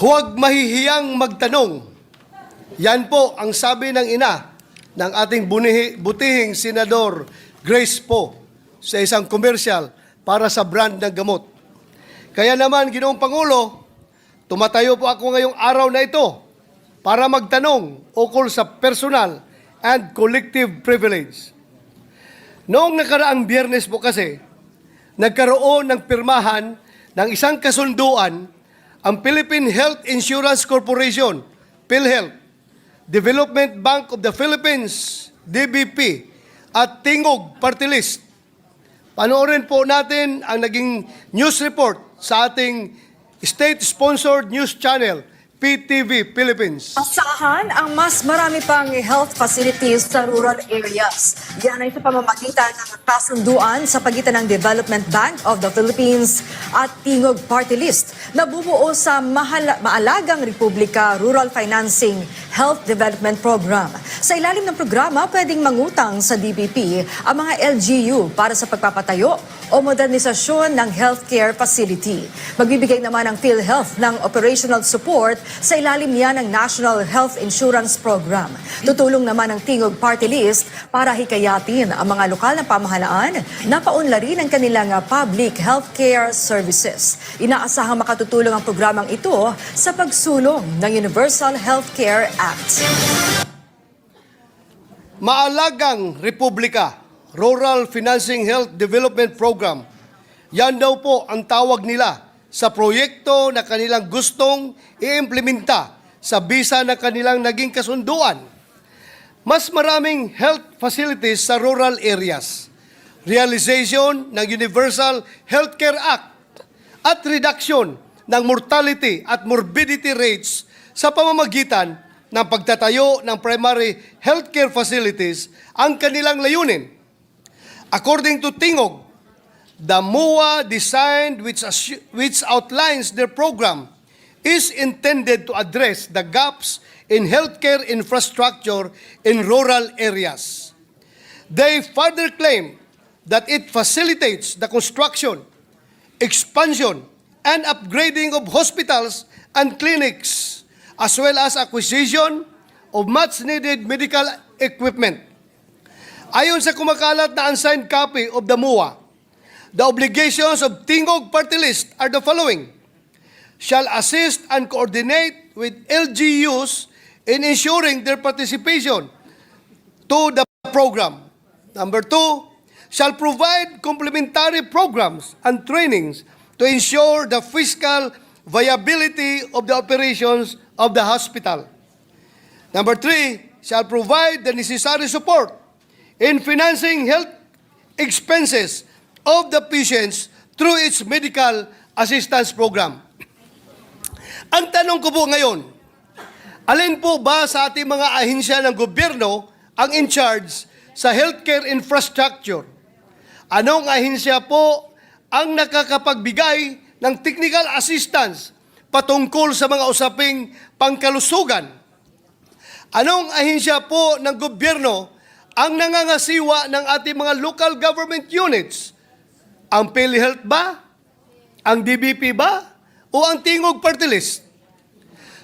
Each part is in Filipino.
Huwag mahihiyang magtanong. Yan po ang sabi ng ina ng ating butihing Senador Grace Poe sa isang commercial para sa brand ng gamot. Kaya naman, Ginoong Pangulo, tumatayo po ako ngayong araw na ito para magtanong ukol sa personal and collective privilege. Noong nakaraang Biyernes po kasi, nagkaroon ng pirmahan ng isang kasunduan ang Philippine Health Insurance Corporation, PhilHealth, Development Bank of the Philippines, DBP, at Tingog Party List. Panoorin po natin ang naging news report sa ating state-sponsored news channel, PTV Philippines. Asahan ang mas marami pang health facilities sa rural areas. Yan ay sa pamamagitan ng kasunduan sa pagitan ng Development Bank of the Philippines at Tingog Party List na bumuo sa Maalagang Republika Rural Financing Health Development Program. Sa ilalim ng programa, pwedeng mangutang sa DBP ang mga LGU para sa pagpapatayo o modernisasyon ng healthcare facility. Magbibigay naman ang PhilHealth ng operational support sa ilalim niya ng National Health Insurance Program. Tutulong naman ang Tingog Party List para hikayatin ang mga lokal na pamahalaan na paunlarin ang kanilang public healthcare services. Inaasahang makatutulong ang programang ito sa pagsulong ng Universal Healthcare Act. Maalagang Republika Rural Financing Health Development Program. Yan daw po ang tawag nila sa proyekto na kanilang gustong i-implementa sa bisa na kanilang naging kasunduan. Mas maraming health facilities sa rural areas, realization ng Universal Healthcare Act, at reduction ng mortality at morbidity rates sa pamamagitan ng pagtatayo ng primary healthcare facilities ang kanilang layunin. According to Tingog, the MOA design which outlines their program is intended to address the gaps in healthcare infrastructure in rural areas. They further claim that it facilitates the construction, expansion, and upgrading of hospitals and clinics, as well as acquisition of much-needed medical equipment. Ayon sa kumakalat na unsigned copy of the MOA, the obligations of Tingog Party List are the following: shall assist and coordinate with LGUs in ensuring their participation to the program. Number 2, shall provide complementary programs and trainings to ensure the fiscal viability of the operations of the hospital. Number 3, shall provide the necessary support in financing health expenses of the patients through its medical assistance program. Ang tanong ko po ngayon, alin po ba sa ating mga ahensya ng gobyerno ang in charge sa healthcare infrastructure? Anong ahensya po ang nakakapagbigay ng technical assistance patungkol sa mga usaping pangkalusugan? Anong ahensya po ng gobyerno ang nangangasiwa ng ating mga local government units? Ang PhilHealth ba? Ang DBP ba? O ang Tingog Party List?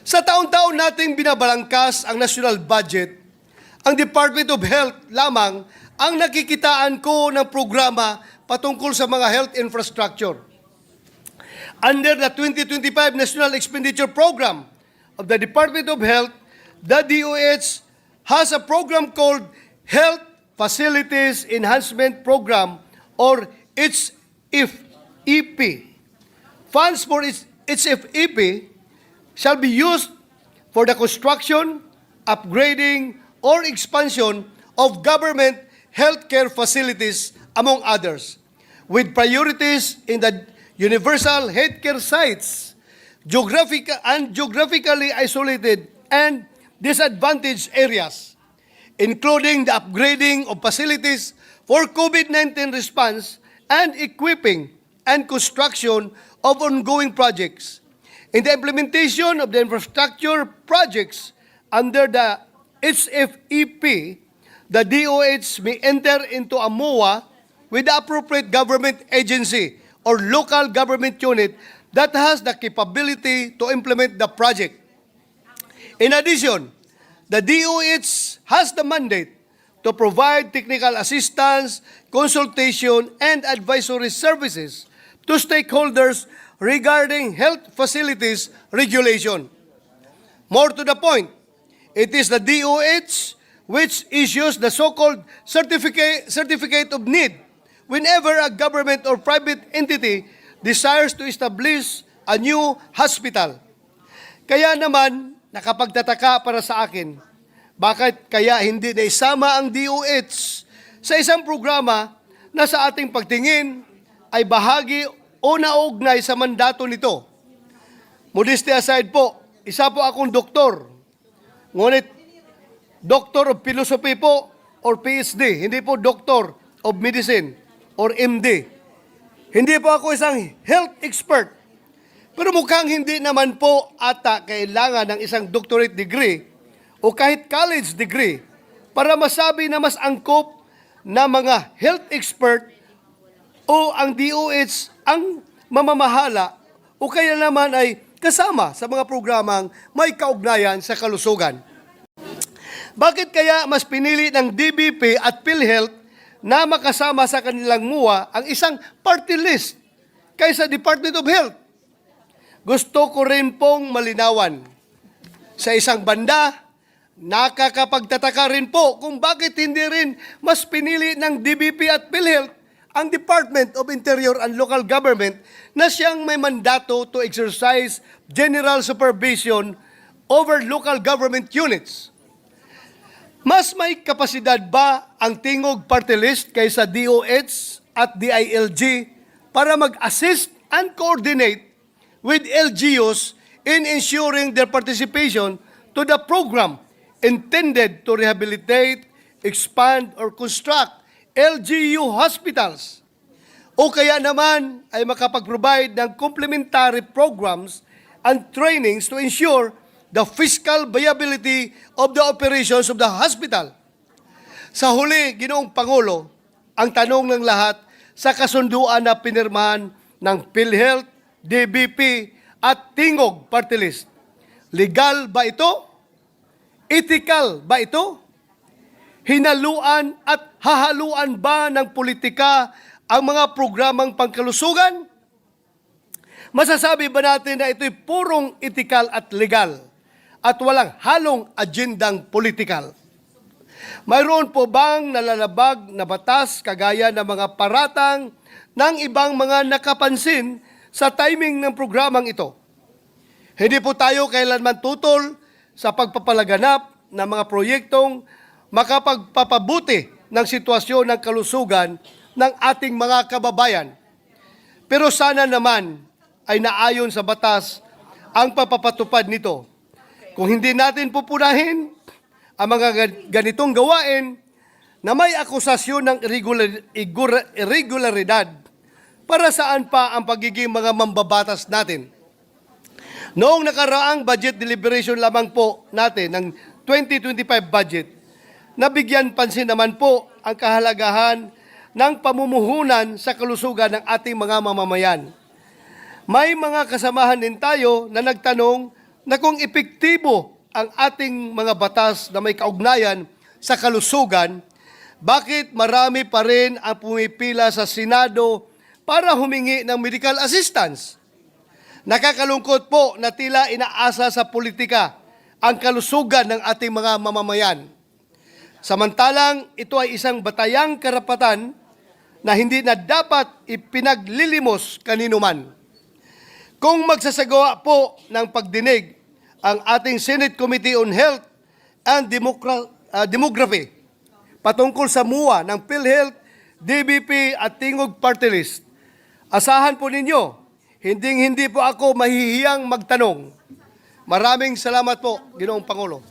Sa taon-taon nating binabalangkas ang national budget, ang Department of Health lamang ang nakikitaan ko ng programa patungkol sa mga health infrastructure. Under the 2025 National Expenditure Program of the Department of Health, the DOH has a program called Health Facilities Enhancement Program, or HFEP. Funds for its HFEP shall be used for the construction, upgrading, or expansion of government healthcare facilities, among others, with priorities in the universal healthcare sites, geographically isolated and disadvantaged areas, including the upgrading of facilities for COVID-19 response and equipping and construction of ongoing projects. In the implementation of the infrastructure projects under the HFEP, the DOH may enter into a MOA with the appropriate government agency or local government unit that has the capability to implement the project. In addition, the DOH has the mandate to provide technical assistance, consultation, and advisory services to stakeholders regarding health facilities regulation. More to the point, it is the DOH which issues the so-called certificate of need whenever a government or private entity desires to establish a new hospital. Kaya naman, nakapagtataka para sa akin, bakit kaya hindi naisama ang DOH sa isang programa na sa ating pagtingin ay bahagi o naugnay sa mandato nito. Modesty aside po, isa po akong doktor. Ngunit, Doctor of Philosophy po or PhD, hindi po Doctor of Medicine or MD. Hindi po ako isang health expert. Pero mukhang hindi naman po ata kailangan ng isang doctorate degree o kahit college degree para masabi na mas angkop na mga health expert o ang DOH ang mamamahala o kaya naman ay kasama sa mga programang may kaugnayan sa kalusugan. Bakit kaya mas pinili ng DBP at PhilHealth na makasama sa kanilang MUA ang isang party list kaysa Department of Health? Gusto ko rin pong malinawan. Sa isang banda, nakakapagtataka rin po kung bakit hindi rin mas pinili ng DBP at PhilHealth ang Department of Interior and Local Government na siyang may mandato to exercise general supervision over local government units. Mas may kapasidad ba ang Tingog Party List kaysa DOH at DILG para mag-assist and coordinate with LGUs in ensuring their participation to the program intended to rehabilitate, expand, or construct LGU hospitals? O kaya naman ay makapag-provide ng complementary programs and trainings to ensure the fiscal viability of the operations of the hospital. Sa huli, Ginoong Pangulo, ang tanong ng lahat sa kasunduan na pinirmahan ng PhilHealth, DBP at Tingog Party List. Legal ba ito? Ethical ba ito? Hinaluan at hahaluan ba ng politika ang mga programang pangkalusugan? Masasabi ba natin na ito'y purong ethical at legal at walang halong agendang politikal? Mayroon po bang nalalabag na batas kagaya ng mga paratang ng ibang mga nakapansin sa timing ng programang ito? Hindi po tayo kailanman tutol sa pagpapalaganap ng mga proyektong makapagpapabuti ng sitwasyon ng kalusugan ng ating mga kababayan. Pero sana naman ay naayon sa batas ang papapatupad nito. Kung hindi natin pupunahin ang mga ganitong gawain na may akusasyon ng irregularidad, para saan pa ang pagiging mga mambabatas natin? Noong nakaraang budget deliberation lamang po natin ng 2025 budget, nabigyan pansin naman po ang kahalagahan ng pamumuhunan sa kalusugan ng ating mga mamamayan. May mga kasamahan din tayo na nagtanong na kung epektibo ang ating mga batas na may kaugnayan sa kalusugan, bakit marami pa rin ang pumipila sa Senado para humingi ng medical assistance? Nakakalungkot po na tila inaasa sa politika ang kalusugan ng ating mga mamamayan. Samantalang ito ay isang batayang karapatan na hindi na dapat ipinaglilimos kanino man. Kung magsasagawa po ng pagdinig ang ating Senate Committee on Health and Demography patungkol sa MUA ng PhilHealth, DBP at Tingog Party List, asahan po ninyo, hindi po ako mahihiyang magtanong. Maraming salamat po, Ginoong Pangulo.